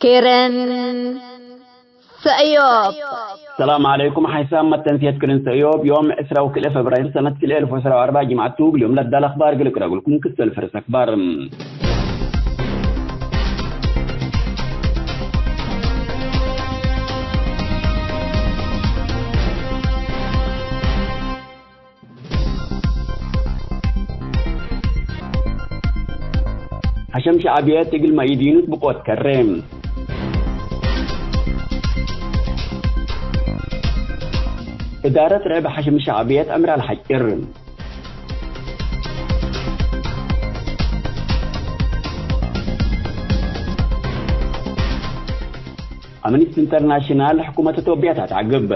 كيرن سأيوب. السلام عليكم حيسام التنسيات كرن سأيوب يوم 10 فبراير سنة 2004 جمعة توق اليوم لدى الأخبار قلق أقول لكم كسر الفرس أخبار حشم شعبيات تقل ما يدينوت بقوة كرم إدارة رعب حشم شعبيات أمر الحجر أمنيستي انترناشنال حكومة توبيات هتعقب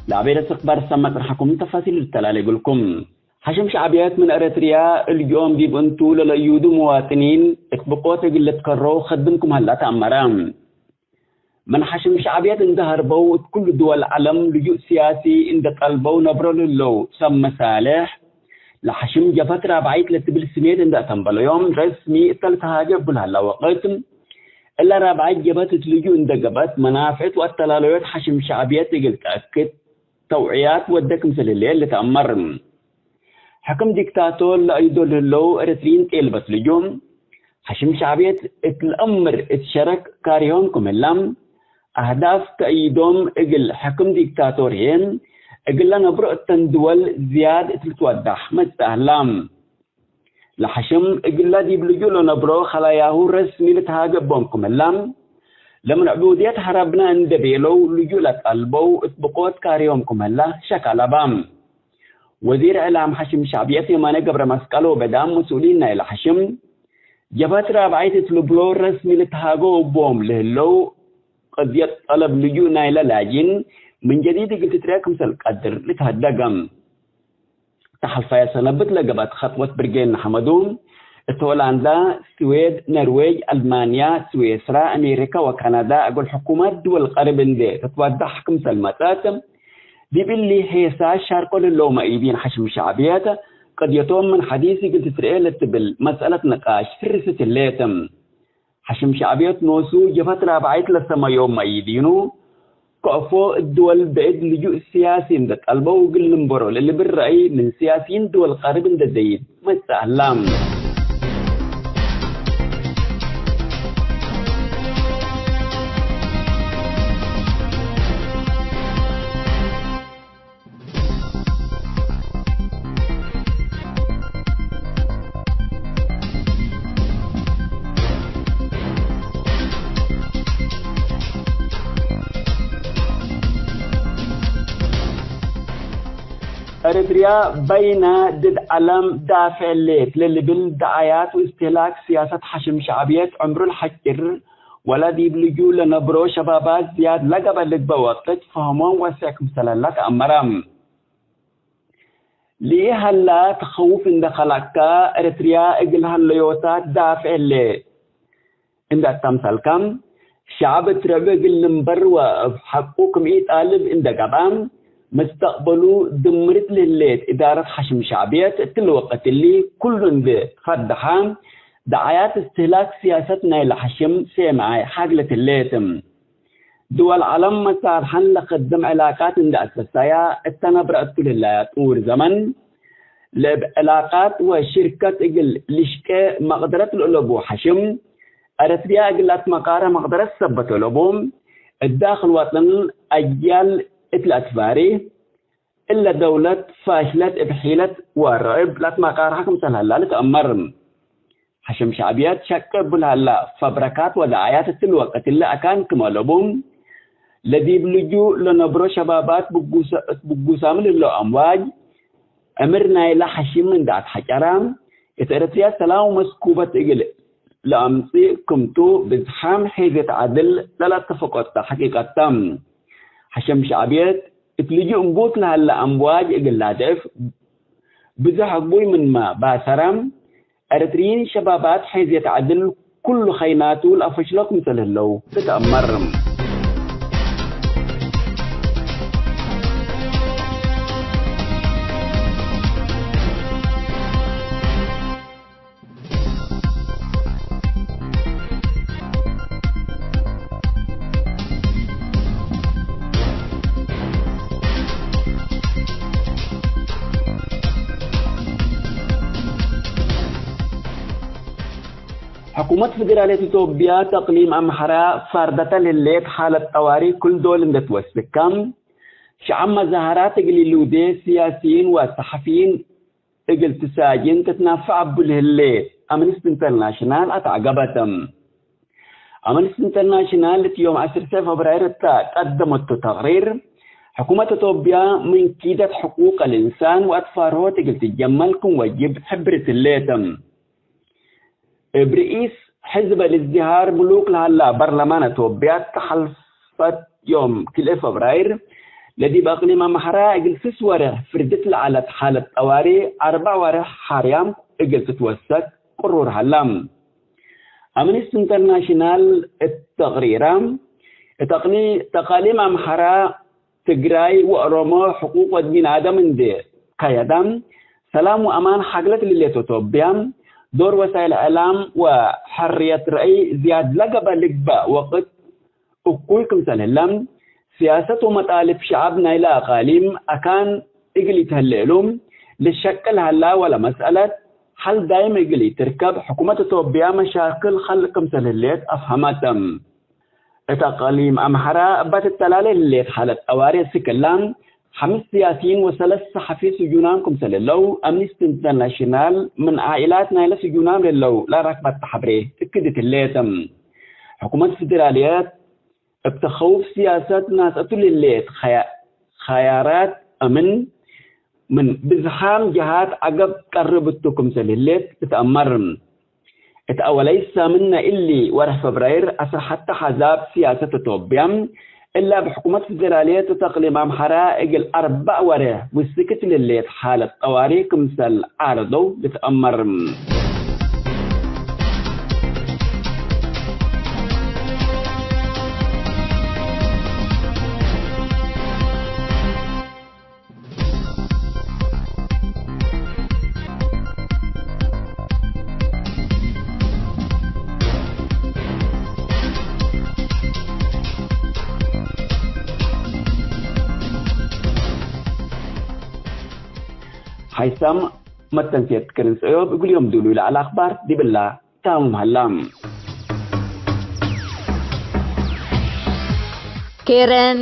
لعبيرة استخبار السمك رحكم تفاصيل التلال يقولكم حشم شعبيات من أريتريا اليوم بيبنتوا لليودو مواطنين اطبقوا تقل تكرروا خدمكم هلا تأمرام من حشم شعبيات اندهر بو كل دول العالم لجوء سياسي اند قلبو نبرو للو سم مسالح لحشم جفت رابعيت لتبل سنين اند اتنبلو يوم رسمي اتلتها جبل هلا وقتم إلا رابعيت جبت تلجو اند قبت منافعت والتلالويات حشم شعبيات تقل تأكد توعيات ودك مثل الليل اللي تأمر حكم ديكتاتور لأيدول اللو أرترين كيلبس لجوم حشم شعبية الأمر اتشارك كاريونكم اللام أهداف تأييدهم إقل حكم ديكتاتورين إقل نبرؤ التندول زياد اتلتوضح مستهلام لحشم إقل دي بلجو نبرؤ خلاياه رسمي لتهاجبونكم اللام لمن عبوديات حربنا اندبيلو لجولة قلبو اتبقوت كاريومكم هلا شكال بام وزير اعلام حشم شعبيتي مانا قبر مسكالو بدام مسؤولين الى حشم جبات رابعيت تلبلو رسمي لتهاجو بوم لهلو قد يطلب لجونا الى لاجين من جديد قلت تراكم سالقدر لتهدقم تحلفايا سنبت لقبات خطوة برجين حمدون هولندا، السويد، النرويج، ألمانيا، سويسرا، أمريكا وكندا أقول حكومات دول القرب دي تتوضح حكم سلمتات دي باللي هيسا شاركوا للوم أيدين حشم شعبيات قد يتم من حديثي قلت إسرائيل تبل مسألة نقاش فرسة الليتم حشم شعبيات نوسو جفت رابعيت لسما يوم أيدينو كأفو الدول بعيد لجوء السياسيين ده قلبوا قل نمبرو للي بالرأي من سياسيين دول القرب ده زيد مستهلام أريتريا بين ضد علم دافع الليت للي بالدعايات واستهلاك سياسة حشم شعبيات عمر الحجر ولا دي بلجو لنبرو شبابات زياد لقب اللي بوقت فهمون وسعكم سلالك أمرام ليه هلا تخوف إن دخلك أريتريا إقل هالليوتات دافع الليت إن التمثال كم شعب تربي قل نمبر وحقوكم طالب إن دقبام مستقبلوا دمرت لليت إدارة حشم شعبيات الوقت اللي كل ذي خدحان دعايات استهلاك سياستنا إلى حشم سمعي حاجلة الليتم دول عالم مسار حن لقدم علاقات عند أساسية التنبرأت كل الله طور زمن لعلاقات وشركة إقل لشكة مقدرة الألبو حشم أرتريا إقلات مقارة مقدرة سبت الألبوم الداخل وطن أجيال الأتفاري إلا دولة فاشلت بحيلة ورعب لا تمقار حكم سلهلا لتأمر حشم شعبيات شك بالهلا فبركات ودعايات الوقت اللي أكان كمالبوم الذي بلجو لنبرو شبابات بقوسام للو أمواج أمرنا إلى حشم من دعت حجرام إترتيا سلام مسكوبة إقل لأمسي كمتو بزحام حيزة عدل لا تفقط حقيقة تم حشم شعبيات تلجي أنبوت لها الأمواج إقل لادف بزح بوي من ما باسرام أرترين شبابات حيث يتعدل كل خيناته الأفشلق مثل اللو تتأمرم حكومة فدرالية إثيوبيا تقليم أمحرا فاردة لليت حالة طوارئ كل دول اندتوسك كم شعب مظاهرات اللودي سياسيين وصحفيين اجل تساجين تتنافع بالهليت أمنست انترناشنال أتعقبتم أمنست انترناشنال يوم 10 فبراير قدمت تقرير حكومة إثيوبيا من كيدة حقوق الإنسان وأطفاله تجل تجملكم وجب حبرة الليتم برئيس حزب الازدهار ملوك لهلا برلمان إثيوبيا تحلفت يوم كل فبراير الذي بأقليم أمحرا اجل 6 ورح فردت على حالة طوارئ 4 ورح حريام اجل تتوسك قرور هلام أمنست انترناشنال التقريرام تقاليم أمحرا تجراي وأرومو حقوق الدين آدم اندي قيادام سلام وأمان حقلت لليتوتوبيام دور وسائل الإعلام وحرية رأي زياد لقب لقبة وقت أقولكم سنهلم سياسة ومطالب شعبنا إلى أقاليم أكان إجلي تهللهم للشكل هلا ولا مسألة حل دائم إجلي تركب حكومة إثيوبيا مشاكل خلقكم سنهلت أفهمتم تقاليم أمحرا بات التلالي اللي حالة أواري سكلام 5 سياسيين و3 صحفي سجونانكم سللو أمنست انترناشنال من عائلاتنا إلى سجونان للو لا ركبة تحبري تكدت الليتم حكومة فدراليات بتخوف سياسات ناس أطول الليت خيارات أمن من بزحام جهات عقب قربتكم سللت تتأمرم أوليس منا اللي ورح فبراير أصل حتى حزاب سياسة إثيوبيا إلا بحكومة فدرالية تقليم أمحرا إجل 4 ورح والسكت لليت حالة طوارئ كمثل عارضو بتأمر حيثم متنسيت كرنس أيوب يقول يوم دولو إلى الأخبار دي بالله تامم هلام كيرن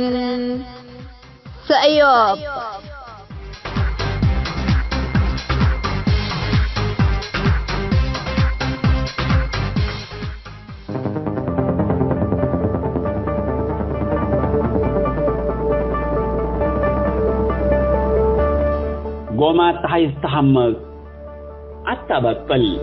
سأيوب قومات تحيز تحمق التبقل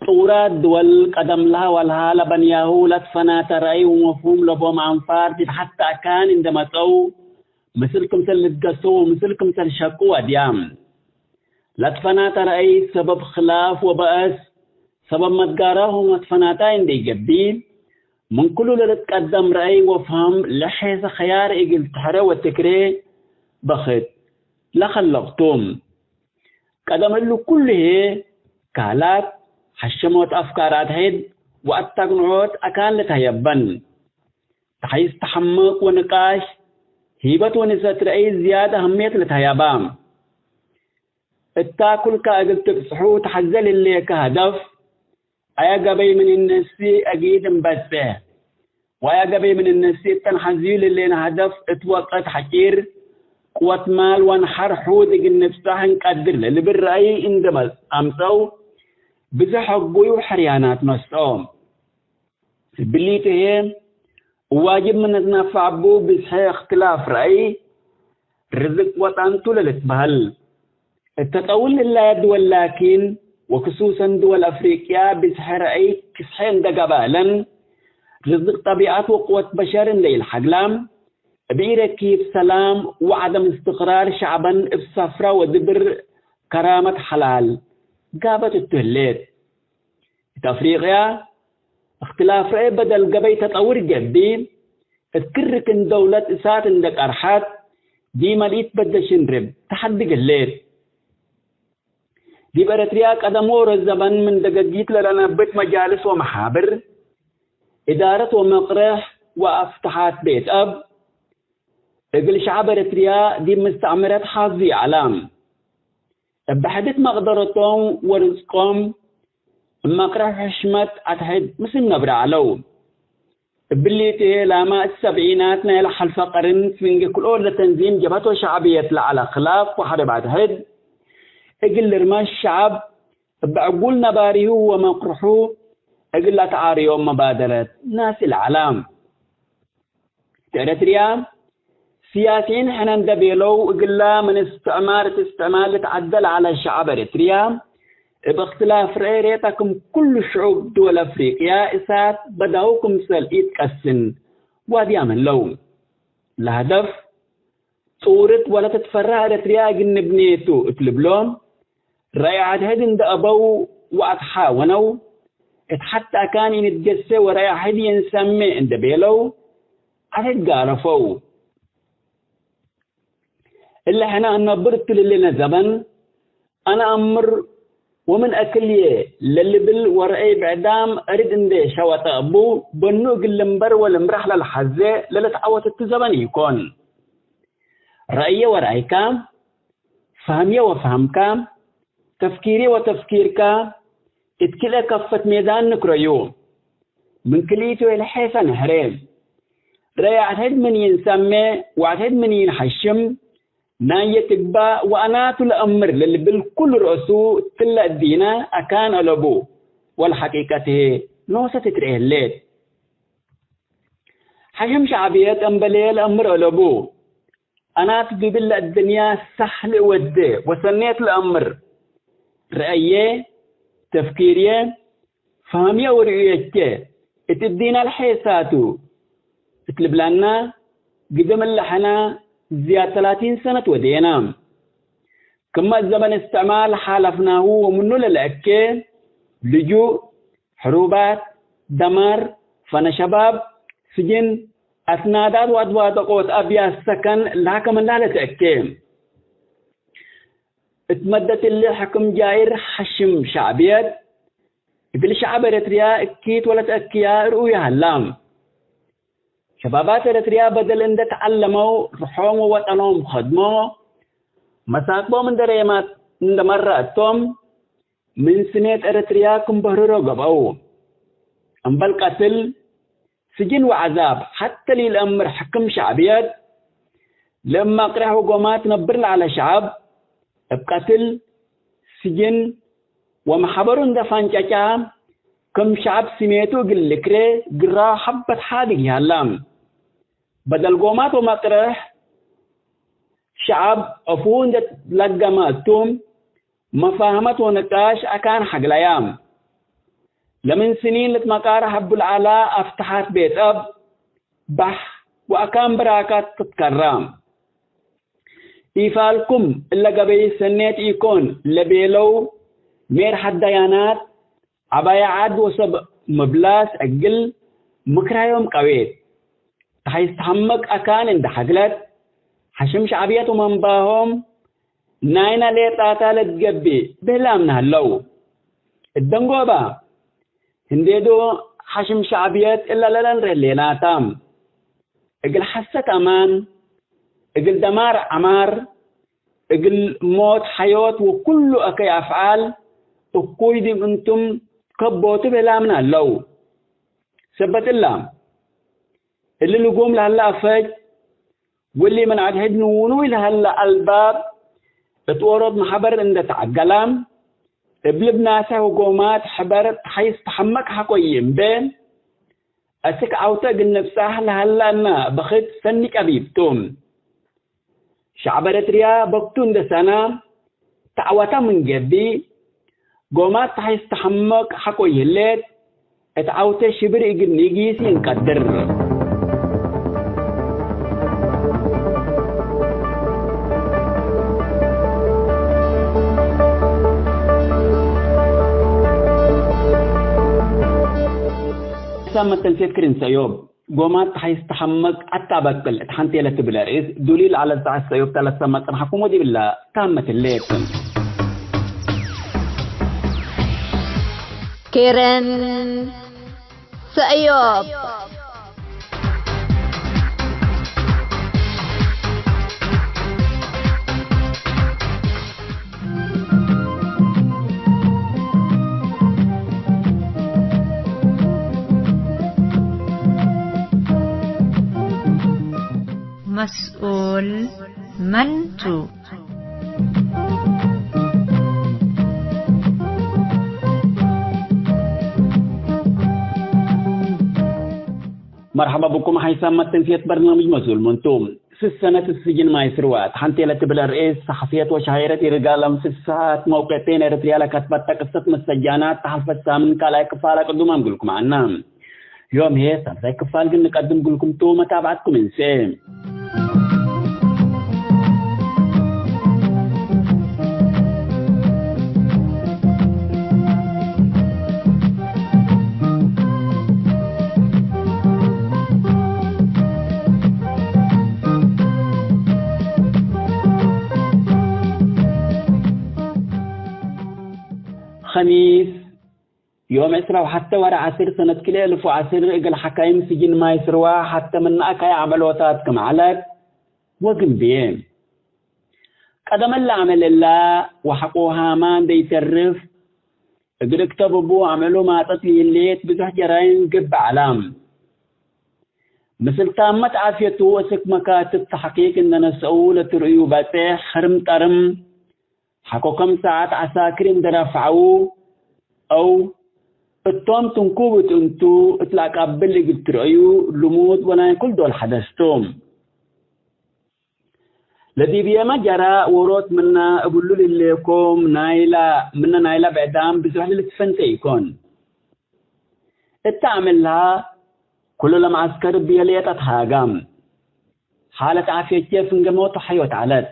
طورات دول قدم لها والها لبنياه لتفنا ترأي ومفهوم لبوم أنفار حتى كان عندما تو مثلكم سلقسو مثلكم سلشقوا ديام لتفنا ترأي سبب خلاف وبأس سبب متقاراه ومتفناتين دي جبين من كل لتقدم رأي وفهم لحيث خيار إجل تحرى والتكري بخت لخلقتم قدم له كله كالات حشموت أفكارات هيد وأتقنعوت أكان لتهيبن تحيز تحمق ونقاش هيبت ونسات رأي زيادة هميت لتهيبام التاكل كأجل تفسحو تحزل اللي كهدف أيا قبي من النسي أجيد مبسه وأيا قبي من النسي تنحزيل اللي هدف اتوقت حكير قوة مال وانحر حوذق النفسه نقدر اللي بالرأي عندما أمسو بزحقوا وحريانات مسؤوم بليتهم واجب من نتنافع بو بصحيح اختلاف رأي رزق وطنتو للتبهل التطول لله يد ولكن وخصوصا دول أفريقيا بسحر أي كسحين دقبالا رزق طبيعات وقوة بشر ليل حقلام بيركيب سلام وعدم استقرار شعبا بصفرة ودبر كرامة حلال قابت التهليت أفريقيا اختلاف رأي بدل قبي تطور جدي تذكرك ان دولة إسات عندك أرحات دي مليت بدش نرب تحدي قليت دي بأريتريا قدمور الزبن من دقاقيت لنا بيت مجالس ومحابر إدارة ومقرح وأفتحات بيت أب إقل شعب إريتريا دي مستعمرات حظي علام بحدث مقدرتهم ورزقهم مقرح حشمت أتحد مثل نبرة علو بليته لما السبعينات نيل حلفة قرن فينج كل أول تنظيم جبهته شعبية على خلاف وحرب عتهد إقل رمى الشعب بعقول نباريه ومقرحه إقل تعاريه ومبادرة ناس العالم إريتريا سياسيين حنان دبيلو إقلا من استعمال تعدل على الشعب إريتريا باختلاف رأيتكم كل شعوب دول أفريقيا إسات بدأوكم سلئيت كسن وادي من لون الهدف صورة ولا تتفرع إريتريا جن بنيتو اتلبلون رأيعات هدن دأبو وأتحاونوا حتى كان ينتجسي ورأي حد ينسمي عند بيلو عدد قارفوا إلا حنا أنا برت لنا زبن أنا أمر ومن أكليه للي بال ورأي بعدام أريد إندي شوات أبو بنو قلمبر والمرح للحزة للا تعوت التزبن يكون رأيي ورأي كام فهمي وفهم كام تفكيري وتفكير كام اتكلا كفة ميدان نكريو من كليتو الحيفة نهرين رأي عدد من ينسمي وعدد من ينحشم ناية تقبى وأنات الأمر للي بالكل رأسو تلا الدينة أكان ألبو والحقيقة نوسة تتريه الليل حجم شعبيات أمبلي الأمر ألبو أنات ببلا الدنيا سهل ودي وسنيت الأمر رأيي تفكيري فهمي ورؤيتي اتدينا الحيساتو اتلب لنا قدم اللحنا زيادة 30 سنة ودينا كما الزمن استعمال حالفناه ومنه للأكي لجوء حروبات دمار فنا شباب سجن أسنادات وأدوات قوت أبيا السكن لها كمان لا لتأكي اتمدت اللي حكم جائر حشم شعبيات يقول شعب إريتريا أكيد ولا تأكيا رؤيا هلام شبابات إريتريا بدل أن تعلموا رحوم ووطنهم خدموا مساكبوا من دريمات من مراتهم من سنة إريتريا كم بهرروا قبعوا أم بالقتل سجن وعذاب حتى للأمر حكم شعبيات لما قرحوا قومات نبرل على شعب بقتل سجن ومحبرون دفان جاجا كم شعب سميتو قلقري قرا حبت حادق يهلام بدل قومات ومقرح شعب أفون دت لقماتهم مفاهمت ونقاش أكان حق الأيام لمن سنين لتمقار حب العلاء أفتحات بيت أب بح وأكان براكات تتكرام إيفالكم إلا قبي سنيت إيكون لبيلو مير حد ديانات عبايا عاد وسب مبلاس أقل مكرايوم قويت تحيث تحمق أكان اند حقلت حشم شعبيات ومنباهم ناينا ليتاتا لتقبي بهلامنا اللو الدنقوبة هنديدو حشم شعبيات إلا للن رليناتام اقل حسة أمان اقل دمار عمار اقل موت حيوت وكل أكي أفعال وكويدي انتم كبوتوا بلامنا اللو سبت اللام اللي لقوم لهلا أفج واللي من عدهد نونو لهلا الباب اتورد محبر عند تعقلام ابلب ناسه وقومات حبر حيث تحمك حقويين بين أسك عوتا قل نفسه لهلا أنا بخد سنك أبيبتم شعب إريتريا بقتون دسانا تعوتا من جدي قومات حيث تحمك حقويين ليت اتعوتا شبر إقل نيجيسي نقدر سامة تنسيت كرين سيوب قومات حيث تحمق حتى بكل اتحنتي لتبلاريز دليل على الزعى السيوب 3 سامة تنحكم دي بالله تامة الليل كيرن سيوب مسؤول منتو. مرحبا بكم حيثما تنفيت برنامج مسؤول منتوم. في السنة السجن ما يسروات حنتي لتبل الرئيس صحفيات وشهيرة رجالهم في الساعات موقعتين إريتريا لكتبت قصة مسجانات تحلف السامن كالا كفالة قدوم أقول لكم عنهم. يوم هي سنة كفال قلنا نقدم قول لكم تو متابعتكم إنسان. خميس يوم إسراء وحتى ورا عصير سنة كله ألف وعصير إجل حكايم سجن ما يسروا حتى من أكاي عملوا تاتكم على وقم بيم قدم الله عمل الله وحقوها ما دي ترف إجل اكتبوا عملوا ما تطلي الليت بزح جراين قب علام مثل تامت عافيته وسك مكاتب تحقيق إننا سؤولة رؤيوباته خرم ترم حقوكم ساعات عساكرين درافعوا أو التوم تنكوبت انتو اطلع قبل اللي قلت رأيو لموت ولا كل دول حدثتهم الذي بيما جرى وروت منا أقول له لكم نايلة بعدام بزوح للتفنت يكون التعملها كل لما عسكر بيالية تتهاجم حالة عافية كيف نجموت حيوت علت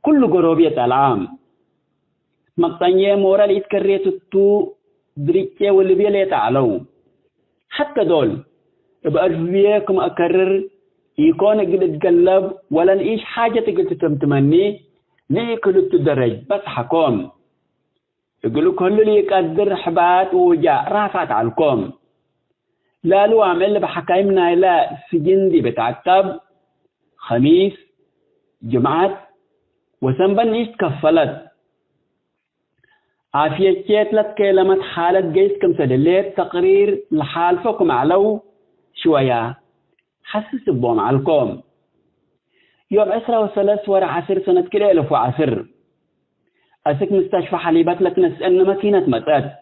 كل قروبية العام مقطنية مورا اللي يتكريت التو دريكي واللي بيه ليه تعلو حتى دول بأرفيكم أكرر يكون قلت تقلب ولا نعيش حاجة قلت تمتمني ليه قلت تدرج بس حكوم يقولوا كل اللي يقدر حبات وجاء رافعت عليكم لا لو عمل بحكايمنا لا سجن دي بتعتب خميس جمعات وسنبن إيش كفلت عافية كيتلت كلمة حالة جيس كم سدلت تقرير لحالفكم علو شوية حسس بهم عليكم يوم 10 ورا عصر سنة كده 1010 أسك مستشفى حليبات لك نسأل ماكينة متات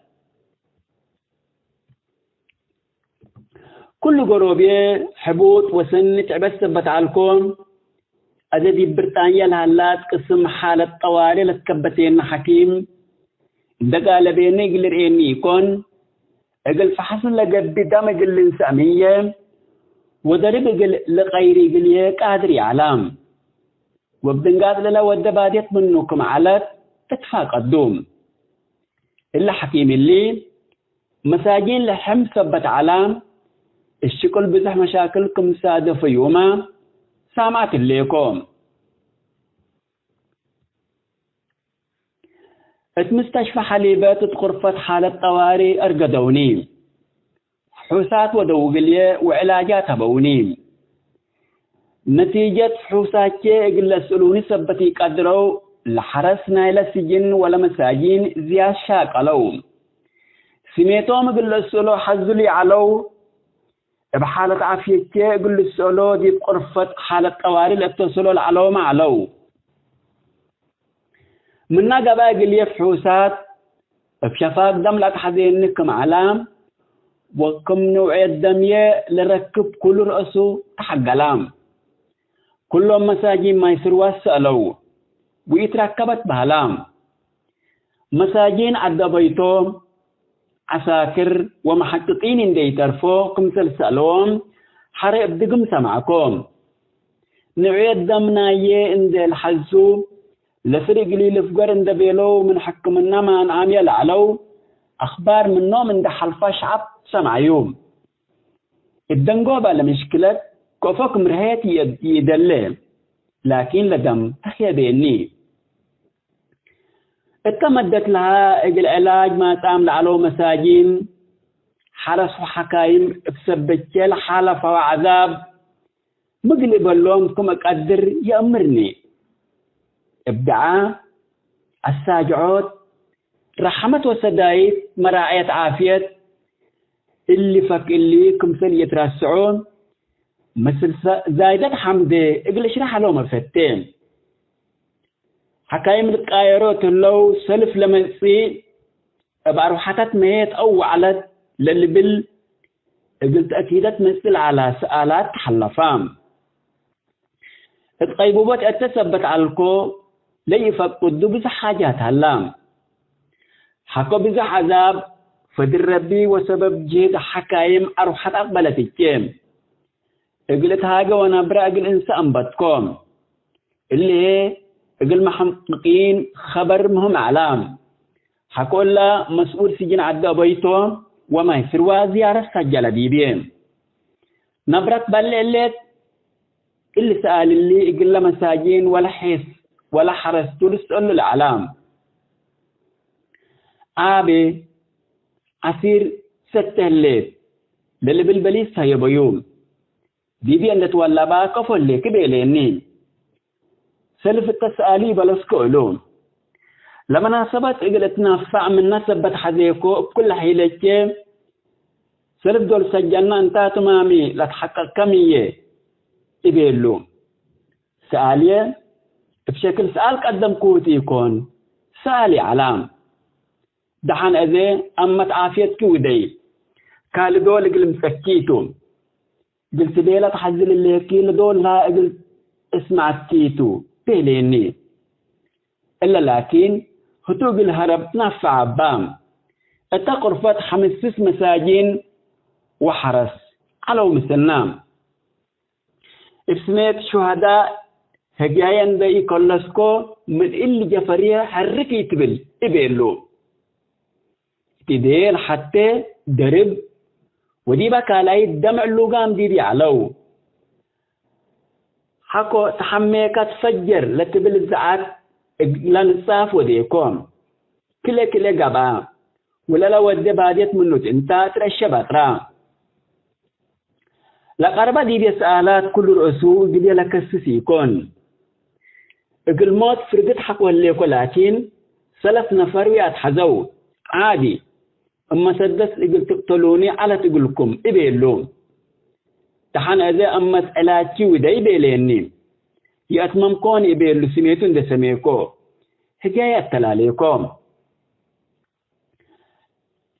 كل قروبية حبوط وسن تعبس ثبت عليكم أدي بريطانيا الهلات قسم حالة طوارئ لتكبتين حكيم دقال بيني قل رئيني يكون اقل فحصن لقد دام قل انسامية ودرب قل لغيري قل يقادري علام وبدن قادر للا ودباديت منكم على تدفع قدوم إلا حكيم اللي مساجين لحم ثبت علام الشكل بزح مشاكلكم سادة في يوما سامعت الليكم مستشفى حليبات غرفة حالة طوارئ أرقدوني فحوسات ودوغلية وعلاجات هبوني نتيجة فحوسات يقل سألوني سبتي قدروا لحرسنا إلى سجن ولا مساجين زياد شاقلو سميتهم يقل سألوا حزلي علو بحالة عافية يقل سألوا دي غرفة حالة طوارئ لأتصلوا العلو معلو منا قبائل يفحوسات بشفاق دم لا تحذينكم علام وكم نوعية دمية لركب كل رأسه تحق علام كلهم مساجين ما يسروا سألوا ويتركبت بهلام مساجين عدى بيتهم عساكر ومحققين اندي ترفو كمثل سألوهم حرق بدكم سمعكم نوعية دمناية اندي الحزو لفريق اللي لفقر اند بيلو من حكمنا ما انعام يلعلو اخبار منهم اند حلفا شعب سمع يوم الدنقوبة لمشكلة كوفوك مرهيت يدلل لكن لدم تخيا بيني اتمدت لها العلاج ما تعمل على مساجين حرس وحكايم بسبتشل حالة وعذاب مقلب اللوم كم اقدر يأمرني ابدعاء الساجعات رحمة وسدايت مراعية عافية اللي فك اللي كمثل يترسعون مثل زايدة حمدي اقل اشرح له مفتين حكاية من القايرات لو سلف لما يصير بأروحات ميت أو على للي قلت أكيدت مثل على سؤالات حلفام القيبوبات اتثبت على الكو لي يفقدوا بزح حاجات هلام حكوا بزح عذاب فدر ربي وسبب جيد حكايم أروحات أقبلت الكيم قلت هاجا وانا برا اقل انسان بتكم اللي هي اقل محققين خبر مهم اعلام حكوا له مسؤول سجن عدى بيته وما يسروا زيارة سجل بيبين نبرك بالليلت اللي سأل اللي اقل مساجين ولا حس ولا حرس تلسأل الاعلام عابي عسير 6 الليل للي بالبليس هي بيوم دي أن تولى بقى كفل لك بيلينين سلف التسألي بلسكو لهم لما ناسبت إقلت نافع من نسبت حذيكو بكل حيلك سلف دول سجلنا انتا تمامي لتحقق كمية إبيلهم سألية بشكل سأل قدم قوتي يكون سألي علام دحان أذي أمت عافيتك ودي قال دول قلم سكيتهم قلت بيلا تحزل اللي كيل دول لا قلت اسمع التيتو بيليني إلا لكن هتوق الهرب نفع بام اتقرفت 5 مساجين وحرس على مسنام افسميت شهداء هجايا داي كولسكو من اللي جفريا حركي تبل إبيلو تدير حتى درب ودي بقى لاي دمع اللوغام دي علو حكو تحميكا تفجر لتبل الزعات لنصاف وديكم كلا قبا ولا لو ودي باديت منو انتا ترشى بطرا لقربا دي سؤالات كل الأسوء دي لكسسيكون الموت فردت حق وليكو لكن 3 نفر يتحزو عادي أما سدس إقل تقتلوني على تقولكم إبيلهم تحن أذي أما سألاتي ودي بيليني يأتممكون إبيلو سميتون دي سميكو حكاية تلاليكم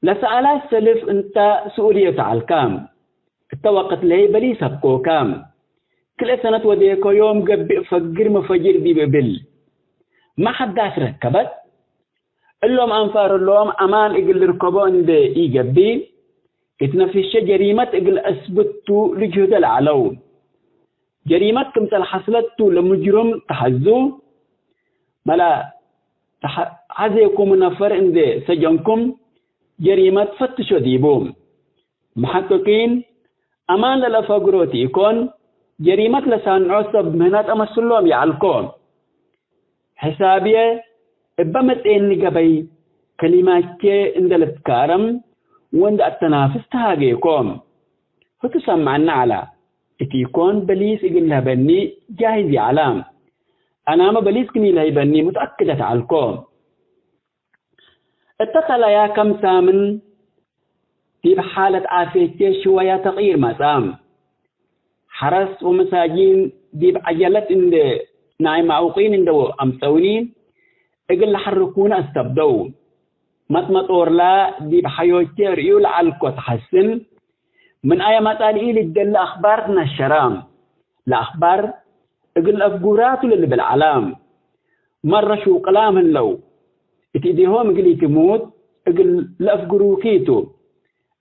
لسألات سلف انت سؤولية تعالكام التوقت لي بلي سبكو كام كل سنة وديكو يوم قبئ فقر مفجر دي ببل ما حد داس ركبت اللهم أنفار اللهم أمان إقل ركبون دي إيجابي اتنفش جريمة إقل أثبتو لجهد العلو جريمة كمثل حصلتو لمجرم تحزو ملا عزيكم نفر اندي سجنكم جريمة فتشو ديبوم محققين أمان للفقروتي يكون جريمة لسان عصب مهنات أمسلوم يعلكم حسابيه بمت إني قبي كلمات كي اندلت كارم وند التنافس تهاجيكم فتسمعنا على اتيكون بليس إقل لها بني جاهز علام أنا ما بليس كني لها بني متأكدة علىكم اتصل يا كم سامن في حالة عافية شوية تغيير مسام حرس ومساجين دي بعجلت إن نايم معوقين إن دو أمسونين إقل حركونا استبدو مطمط أورلا دي بحيوتي ريو لعلكو تحسن من آية مطالئي للدل أخبارنا الشرام لأخبار إقل أفقوراتو للي بالعلام مرة شو قلامن لو اتديهم إقلي تموت إقل لأفقروكيتو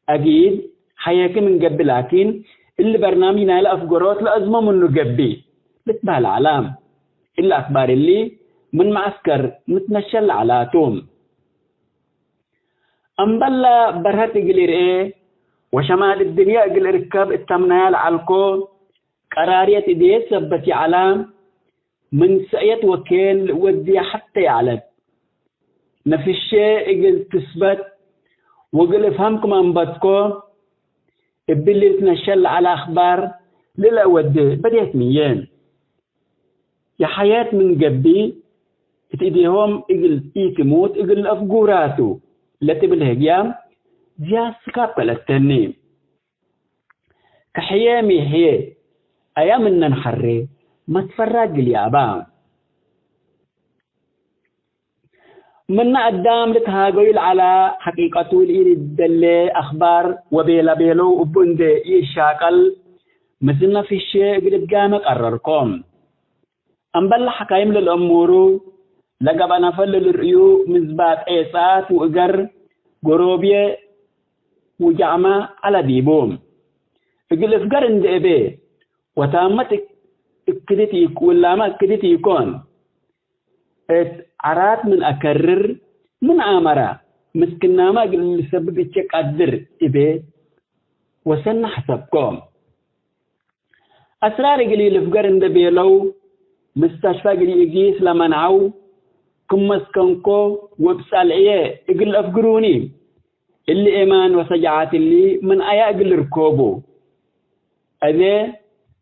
أكيد حياكي من قبل لكن اللي برنامجنا لأفقورات لأزمة منه قبي لتبع العلام إلا أخبار اللي من معسكر متنشل على توم أمبلا برهت إقلير إيه وشمال الدنيا إقل ركاب التمنيال عالكو قرارية إديت سبتي علام من سأيت وكيل ودي حتى يعلم نفي الشيء إقل تثبت وقل افهمكم أنبتكو إبلي تنشل على أخبار للا ودي بديت ميين يا حياة من قبي تأديهم إقل تموت إقل أفقوراتو التي بالهجيام جاء سكاب للتنين كحيامي هي أيام ننحري ما تفرق اليابا من قدام لك هاقويل على حقيقة الإيد اللي أخبار وبيلا بيلو وبند يشاكل مثلنا في الشيء قد قامك قرركم أنبال حكايم للأمور لقب أنا فل للريو مزبات إيسات وإقر قروبية وجعمة على ديبوم إقل إفقر إند إبي وتامت إكدتيك ولا ما إكدتيكون عرات من أكرر من عامرة مسكنا ما قل لسبب يتشك أدر إبي وسن حسبكم أسرار قليل إفقر إند بيلو مستشفى قليل إجيس لمنعو كم مسكنكو وبسال إيه إقل أفقروني اللي إيمان وسجعات اللي من أيا إقل ركوبو أذي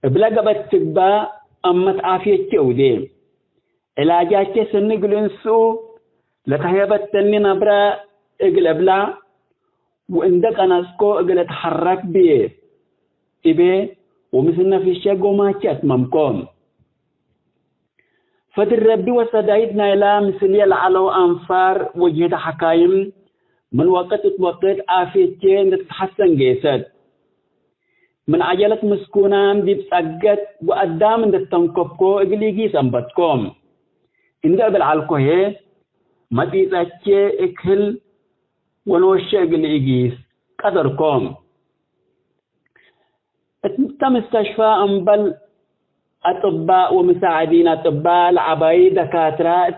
بلقبت تقبا أمت عافية تودي علاجات سنقل إنسو لتهيبت تنين أبرا إقل أبلا وإندك أناسكو إقل أتحرك بيه إبه ومثلنا في الشاقو ما تأتممكم فتر ربي وصدايدنا إلى مثلية العلو أنفار وجهة حكايم من وقت عافيتين تتحسن جيسد من عجلة مسكونان دي بساقت وقدام اند تنكبكو اقليقي سنبتكم اند قبل عالكوه ما تيتاكي اكهل ونوشي اقليقيس قدركم مستشفى أنبل أطباء ومساعدين أطباء العباية دكاترة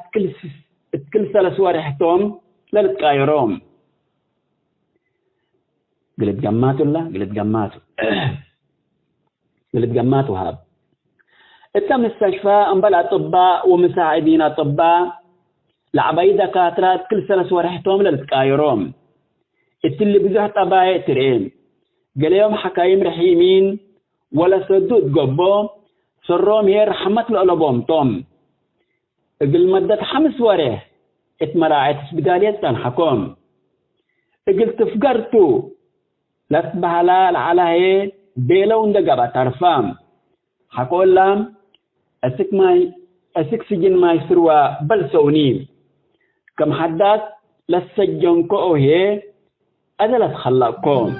اتكل سلس ورحتهم للتقايروم قلت جماتوا الله قلت جماتوا هاب مستشفى أنبل أطباء ومساعدين أطباء العباية دكاترة اتكل سلس ورحتهم للتقايروم اللي بزح طباية ترين قال يوم حكايم رحيمين ولا سدود قبو سروم هي رحمة الألبوم توم قل مدة 5 وريه اتمراعت بدالية تنحكم قل تفقرتو لا تبهلال على هي بيلون دقبة ترفام حقول لهم أسك سجن ما يسروا بل سونيم كم حدث لسجنكو هي أدلت خلقكم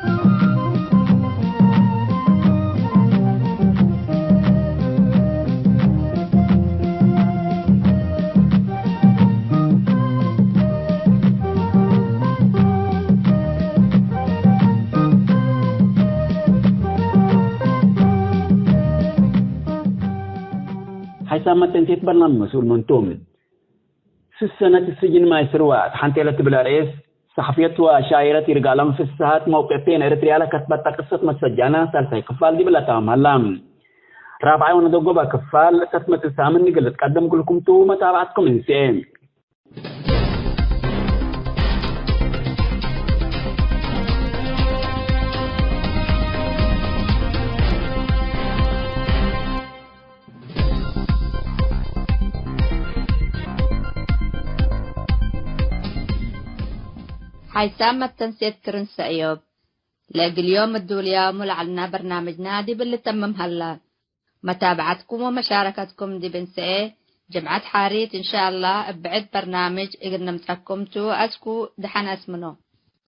حيثما تنتهي برنامج مسؤول منتوم في السنة السجن ما يسروا حنتي تبلا رئيس صحفية وشاعرة رجالهم في الساعات موقفين إريتريا كتبت قصة مسجانة ثالثة كفال دي بلا تعملام رابعة وندوقوا بكفال تسمة السامن نقل تقدم كلكم تو متابعتكم إنسان حيثما التنسيق ترنس أيوب لاقي اليوم الدوليا ملعلنا برنامج نادي باللي تمم هلا متابعتكم ومشاركتكم دي بنسئة جمعة حاريت إن شاء الله بعد برنامج إقنا متركمتو أسكو دحن اسمنو